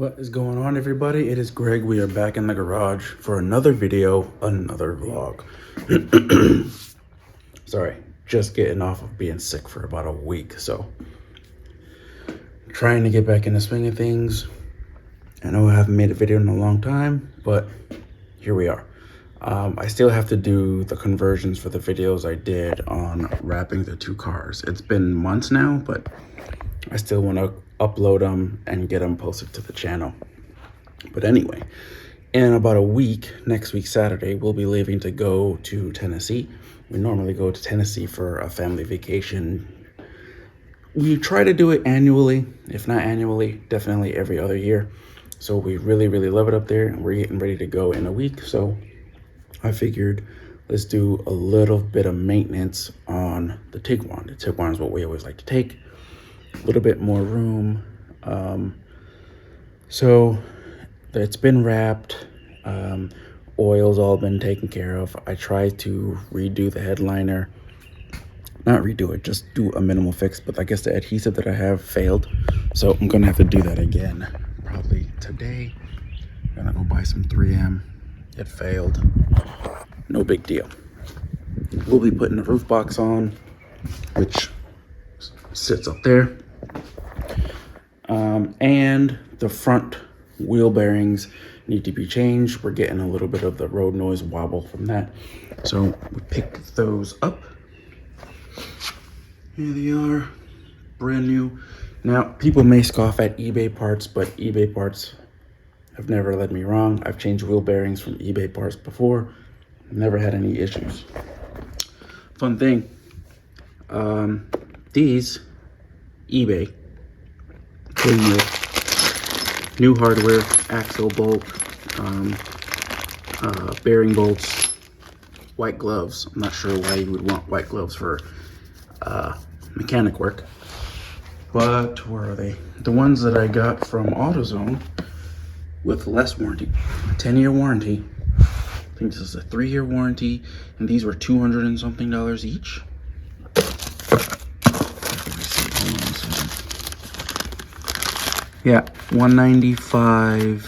What is going on, everybody? It is Greg. We are back in the garage for another video, another vlog. Sorry, just getting off of being sick for about a week, so trying to get back in the swing of things. I know I haven't made a video in a long time, but here we are. I still have to do the conversions for the videos I did on wrapping the two cars. It's been months now, but I still want to upload them and get them posted to the channel. But anyway, in about a week, next week Saturday, we'll be leaving to go to Tennessee. We normally go to Tennessee for a family vacation. We try to do it annually, if not annually, definitely every other year. So we really love it up there, and we're getting ready to go in a week. So I figured let's do a little bit of maintenance on the Tiguan. The Tiguan is what we always like to take. A little bit more room. So it's been wrapped. Oil's all been taken care of. I tried to redo the headliner. Not redo it, just do a minimal fix, but I guess the adhesive that I have failed. So I'm gonna have to do that again, probably today. I'm gonna go buy some 3M. It failed. No big deal. We'll be putting the roof box on, which sits up there. And the front wheel bearings need to be changed. We're getting a little bit of the road noise wobble from that. So we picked those up. Here they are, brand new. Now, people may scoff at eBay parts, but eBay parts have never led me wrong. I've changed wheel bearings from eBay parts before. Never had any issues. Fun thing, these eBay came with new hardware, axle bolt, bearing bolts, white gloves. I'm not sure why you would want white gloves for mechanic work, but where are they? The ones that I got from AutoZone with less warranty, 10-year warranty. I think this is a 3-year warranty, and these were $200 and something each. Yeah, $195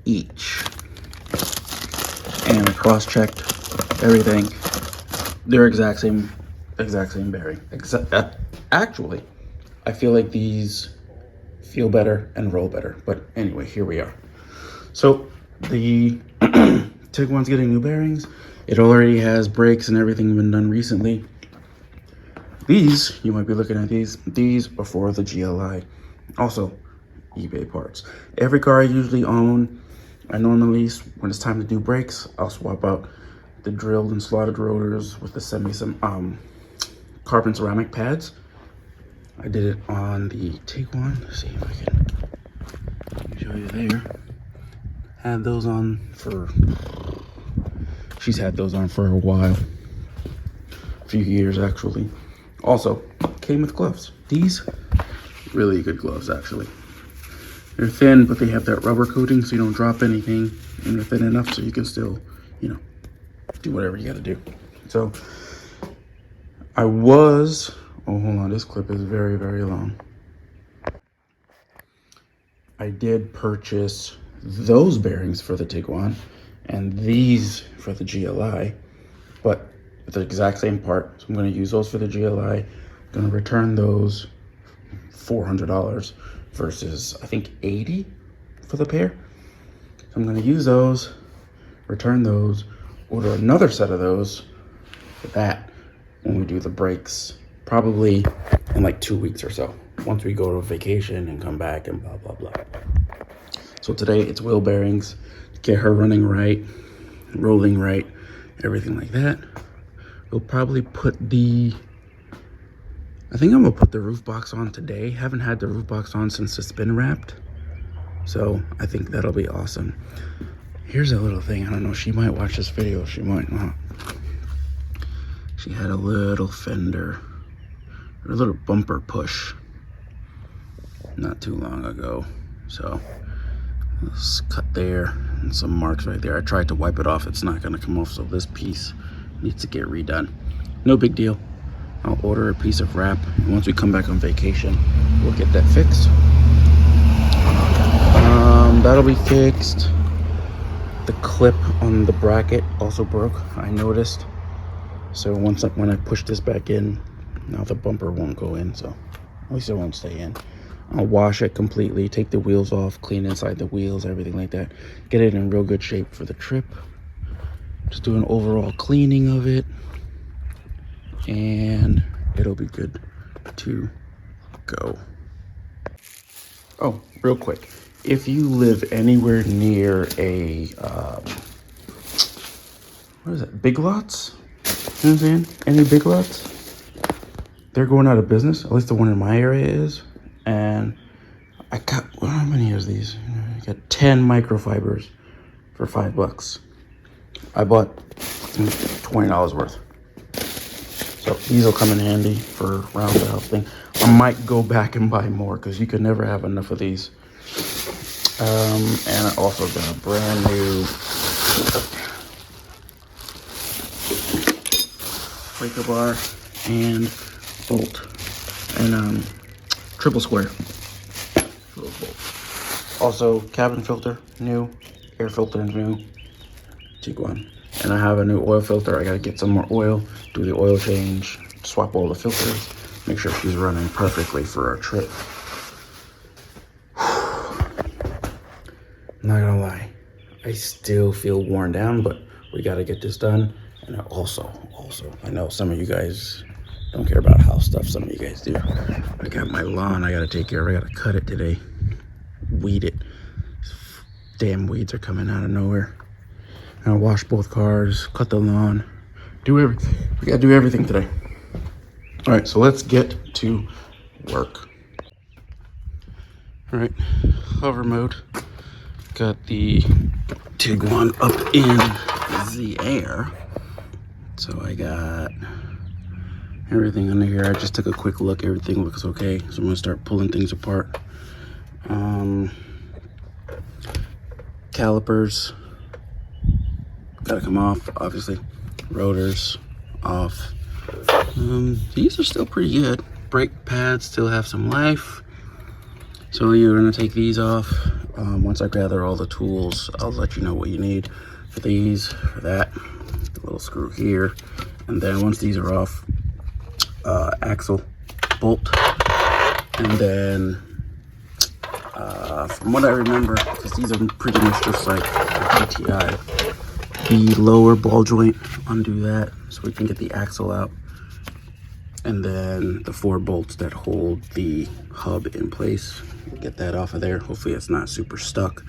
each. And I cross-checked everything. They're exact same bearing. Actually, I feel like these feel better and roll better. But anyway, here we are. So the Tiguan's getting new bearings. It already has brakes and everything been done recently. These, you might be looking at these are for the GLI. Also, eBay parts. Every car I usually own, I normally, when it's time to do brakes, I'll swap out the drilled and slotted rotors with the carbon ceramic pads. I did it on the Tiguan. Let's see if I can show you there. Had those on for, she's had those on for a while. A few years, actually. Also, came with gloves. These, really good gloves, actually. They're thin, but they have that rubber coating so you don't drop anything, and they're thin enough so you can still, do whatever you gotta do. So, oh, hold on, this clip is very long. I did purchase those bearings for the Tiguan and these for the GLI, but it's the exact same part. So I'm gonna use those for the GLI. I'm gonna return those $400 versus I think $80 for the pair. So I'm gonna use those, return those, order another set of those for that when we do the brakes, probably in like 2 weeks or so, once we go to vacation and come back and blah blah blah. So today it's wheel bearings, get her running right, rolling right, everything like that. We'll probably put I think I'm gonna put the roof box on today. Haven't had the roof box on since it's been wrapped. So I think that'll be awesome. Here's a little thing, I don't know, she might watch this video, she might not. She had a little fender, or a little bumper push not too long ago. So let's cut there and some marks right there. I tried to wipe it off, it's not gonna come off, so this piece needs to get redone. No big deal. I'll order a piece of wrap, and once we come back on vacation, we'll get that fixed. That'll be fixed. The clip on the bracket also broke, I noticed. So when I push this back in, now the bumper won't go in, so at least it won't stay in. I'll wash it completely, take the wheels off, clean inside the wheels, everything like that. Get it in real good shape for the trip. Just do an overall cleaning of it, and it'll be good to go. Oh, real quick. If you live anywhere near a, what is it, Big Lots? You know what I'm saying? Any Big Lots? They're going out of business. At least the one in my area is. And I got, well, how many is these? I got 10 microfibers for $5. I bought $20 worth. So these will come in handy for roundabout thing. I might go back and buy more because you can never have enough of these. And I also got a brand new breaker bar and bolt and triple square for those bolts. Also cabin filter new, air filter new, Tiguan. And I have a new oil filter. I gotta get some more oil, do the oil change, swap all the filters, make sure she's running perfectly for our trip. I'm not gonna lie, I still feel worn down, but we gotta get this done. And also, I know some of you guys don't care about house stuff, some of you guys do. I got my lawn I gotta take care of. I gotta cut it today, weed it. Damn weeds are coming out of nowhere. I wash both cars, cut the lawn, do everything. We gotta do everything today. All right, so let's get to work. All right, hover mode. Got the Tiguan up in the air. So I got everything under here. I just took a quick look, everything looks okay. So I'm gonna start pulling things apart. Calipers gotta come off, obviously. Rotors off. These are still pretty good. Brake pads still have some life. So you're gonna take these off. Once I gather all the tools, I'll let you know what you need for these, for that. The little screw here. And then once these are off, axle, bolt, and then from what I remember, because these are pretty much just like GTI, the lower ball joint, undo that so we can get the axle out, and then the 4 bolts that hold the hub in place, get that off of there. Hopefully it's not super stuck,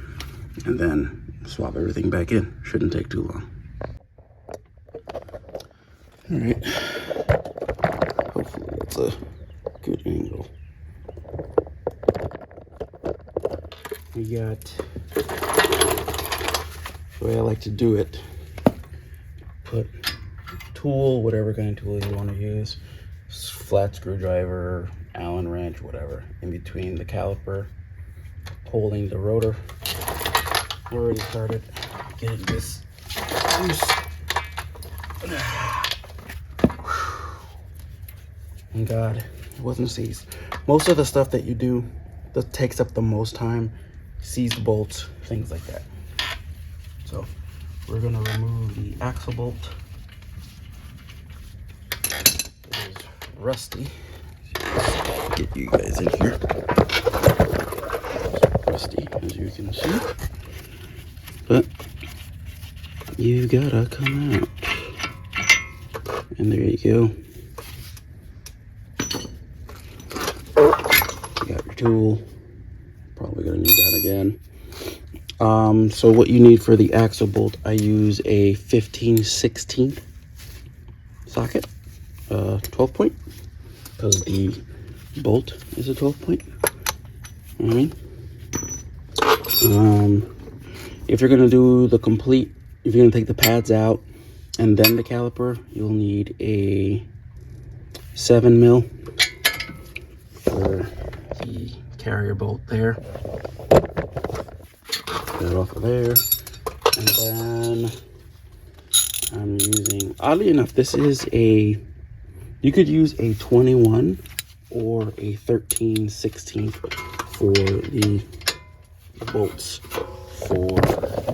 and then swap everything back in. Shouldn't take too long. All right, hopefully that's a good angle. We got, the way I like to do it, put tool, whatever kind of tool you want to use, flat screwdriver, Allen wrench, whatever, in between the caliper, holding the rotor. Already started getting this loose. Thank God it wasn't seized. Most of the stuff that you do that takes up the most time, seized bolts, things like that. So we're gonna remove the axle bolt. It is rusty. Get you guys in here. It's rusty, as you can see. But you gotta come out. And there you go. You got your tool. Probably gonna need that again. So what you need for the axle bolt, I use a 15/16 socket, 12 point, because the bolt is a 12 point. All right. If you're gonna do the complete, if you're gonna take the pads out and then the caliper, you'll need a 7mm for the carrier bolt there. Get it off of there. And then I'm using, oddly enough, this is a, you could use a 21 or a 13/16 for the bolts for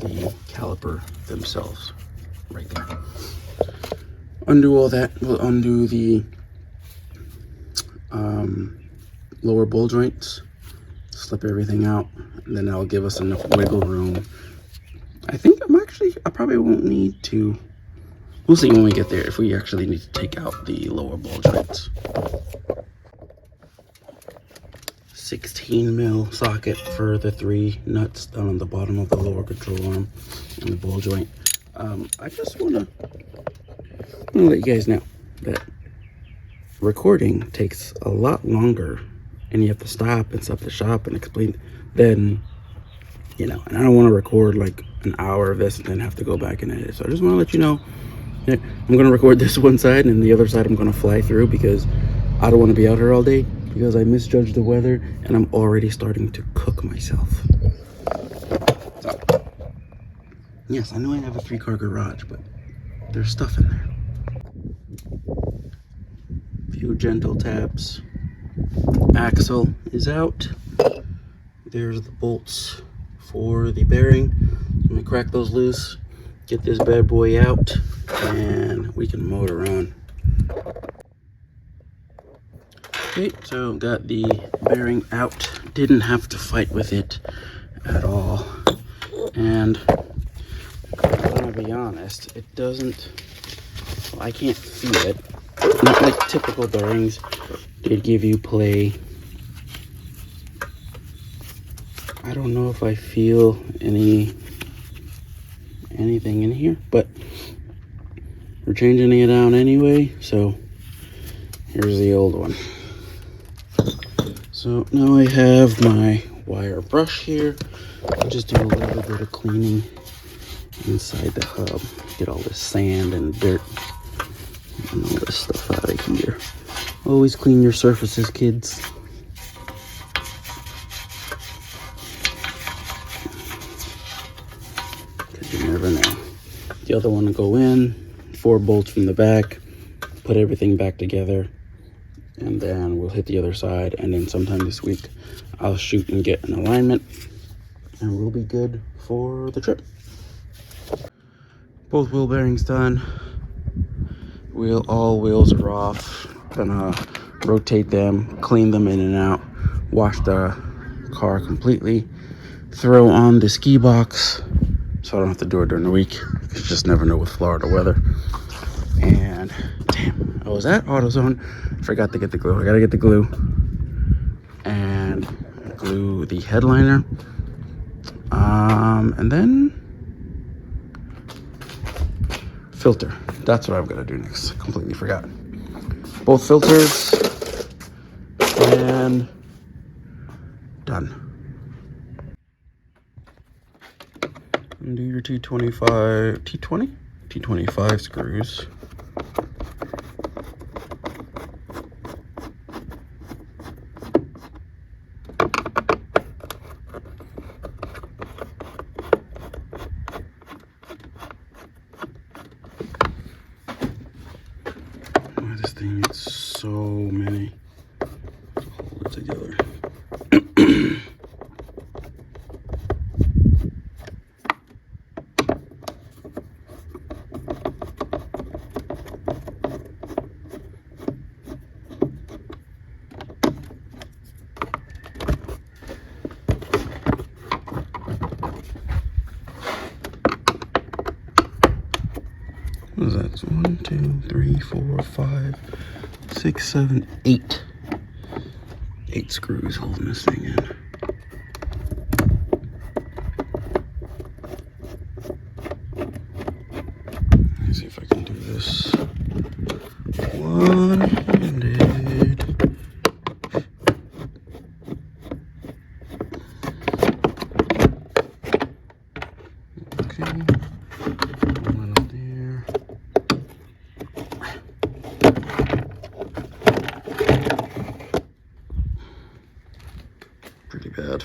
the caliper themselves right there. Undo all that. We'll undo the lower ball joints, slip everything out, and then that'll give us enough wiggle room. I think I probably won't need to. We'll see when we get there if we actually need to take out the lower ball joints. 16 mil socket for the 3 nuts down on the bottom of the lower control arm and the ball joint. I just want to let you guys know that recording takes a lot longer, and you have to stop and stop the shop and explain. Then, and I don't want to record like an hour of this and then have to go back and edit. So I just want to let you know that I'm going to record this one side, and the other side I'm going to fly through because I don't want to be out here all day, because I misjudged the weather and I'm already starting to cook myself. So, yes, I know I have a 3-car garage, but there's stuff in there. Few gentle taps. Axle is out. There's the bolts for the bearing. Let me crack those loose, get this bad boy out, and we can motor on. Okay, so got the bearing out. Didn't have to fight with it at all. And I'm gonna be honest, it doesn't, I can't feel it. Not like typical bearings. Did give you play. I don't know if I feel anything in here, but we're changing it out anyway. So here's the old one. So now I have my wire brush here. I'll just do a little bit of cleaning inside the hub. Get all this sand and dirt and all this stuff out of here. Always clean your surfaces, kids. Because you never know. The other one will go in, 4 bolts from the back, put everything back together, and then we'll hit the other side, and then sometime this week I'll shoot and get an alignment, and we'll be good for the trip. Both wheel bearings done. All wheels are off. Gonna rotate them, clean them in and out, wash the car completely, throw on the ski box so I don't have to do it during the week. You just never know with Florida weather. And damn, I was at AutoZone, forgot to get the glue. I gotta get the glue and glue the headliner, and then filter. That's what I'm gonna do next. Completely forgot. Both filters, and done. Undo your T25 screws. This thing needs so many to hold it together. What is that? It's 1, 2, 3, 4, 5, 6, 7, 8. 8 screws holding this thing in. Let's see if I can do this one-handed. Okay. One up there. Pretty bad.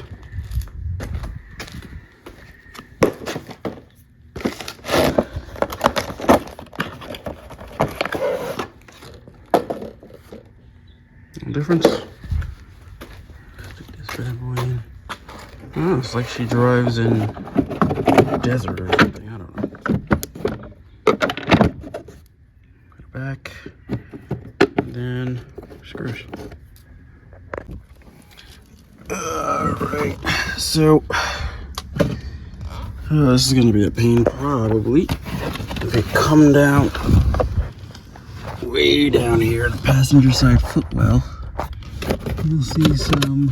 No difference. Stick this bad boy in. Oh, it's like she drives in desert or something. I don't know. Put it back. And then screws. Alright. So, this is going to be a pain probably. They come down way down here, the passenger side footwell. You'll see some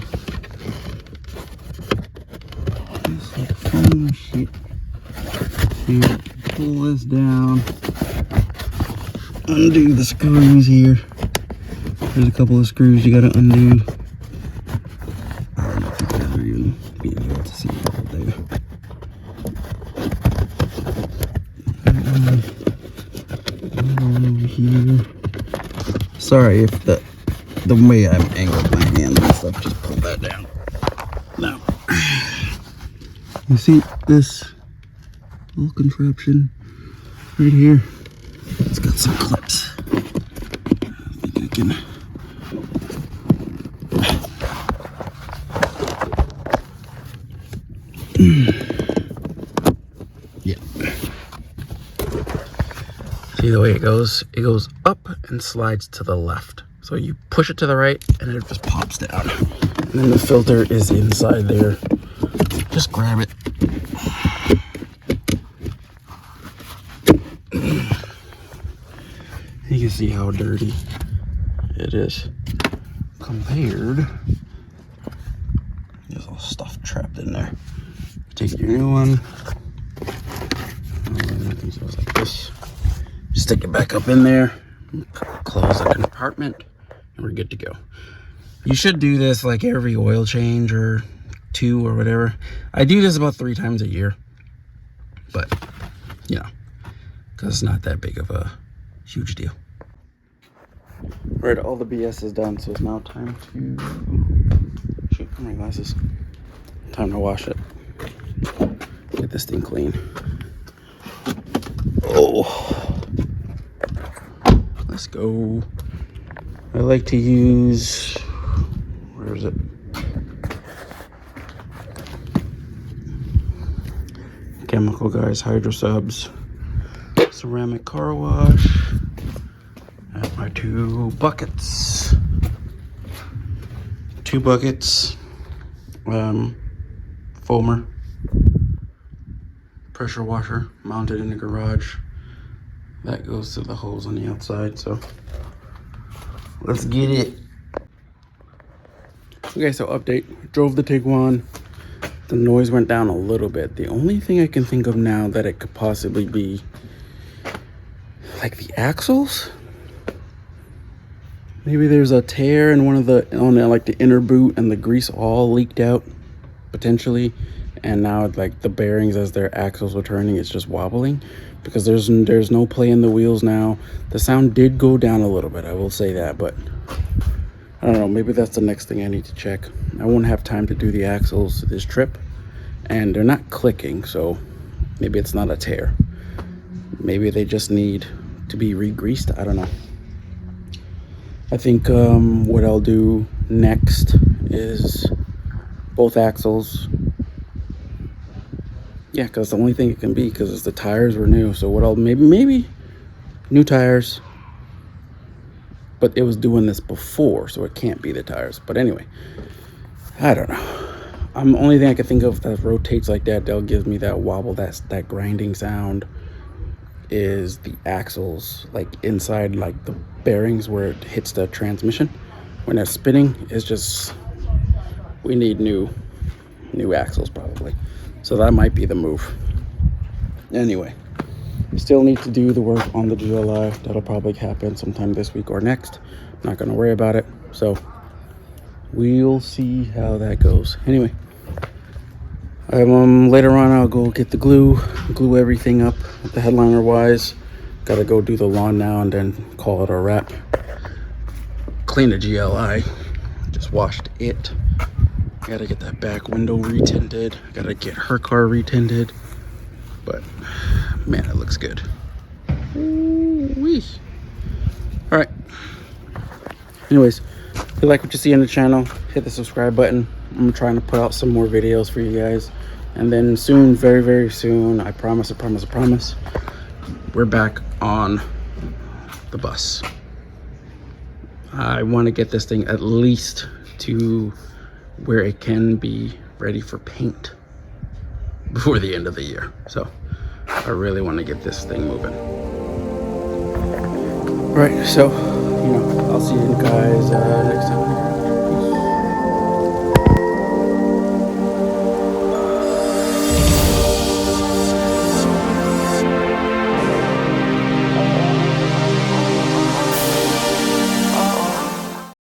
foam shit. Here, pull this down, undo the screws here. There's a couple of screws you gotta undo. I don't know if you guys are even being able to see it all there. Over here. Sorry if the way I'm angled my hands and stuff, just pull that down. Now, you see this little contraption right here? It's got some clips. I think I can. Yeah. See the way it goes? It goes up and slides to the left. So you push it to the right and it just pops down. And then the filter is inside there. Just grab it. You can see how dirty it is compared. There's all stuff trapped in there. Take your new one. I think it goes like this. Stick it back up in there. Close the compartment. And we're good to go. You should do this like every oil change or 2 or whatever. I do this about 3 times a year. But, you know, because it's not that big of a huge deal. Right, all the BS is done, so it's now time to... Shoot, my glasses. Time to wash it. Get this thing clean. Oh. Let's go. I like to use... Where is it? Chemical Guys Hydro Subs. Ceramic car wash. And my 2 buckets. 2 buckets. Foamer. Pressure washer mounted in the garage. That goes to the holes on the outside, so let's get it. Okay, so update. Drove the Tiguan. The noise went down a little bit. The only thing I can think of now that it could possibly be like the axles. Maybe there's a tear in one of the, on like the inner boot, and the grease all leaked out potentially. And now like the bearings as their axles were turning, it's just wobbling because there's no play in the wheels now. The sound did go down a little bit, I will say that, but I don't know, maybe that's the next thing I need to check. I won't have time to do the axles this trip, and they're not clicking, so maybe it's not a tear. Maybe they just need to be re-greased, I don't know. I think what I'll do next is both axles. Yeah, because the only thing it can be, because the tires were new. So what I'll maybe new tires, but it was doing this before, so it can't be the tires. But anyway, I don't know. The only thing I can think of that rotates like that, that'll give me that wobble, that grinding sound, is the axles, like inside, like the bearings where it hits the transmission. When they're spinning, it's just, we need new axles probably. So that might be the move. Anyway, still need to do the work on the GLI. That'll probably happen sometime this week or next. Not gonna worry about it. So we'll see how that goes. Anyway, later on I'll go get the glue everything up with the headliner wise. Gotta go do the lawn now and then call it a wrap. Clean the GLI. Just washed it. Gotta get that back window retinted. Gotta get her car retinted. But man, it looks good. Ooh-wee. All right. Anyways, if you like what you see on the channel, hit the subscribe button. I'm trying to put out some more videos for you guys. And then soon, very, very soon, I promise, we're back on the bus. I want to get this thing at least to where it can be ready for paint before the end of the year. So I really want to get this thing moving. All right, so I'll see you guys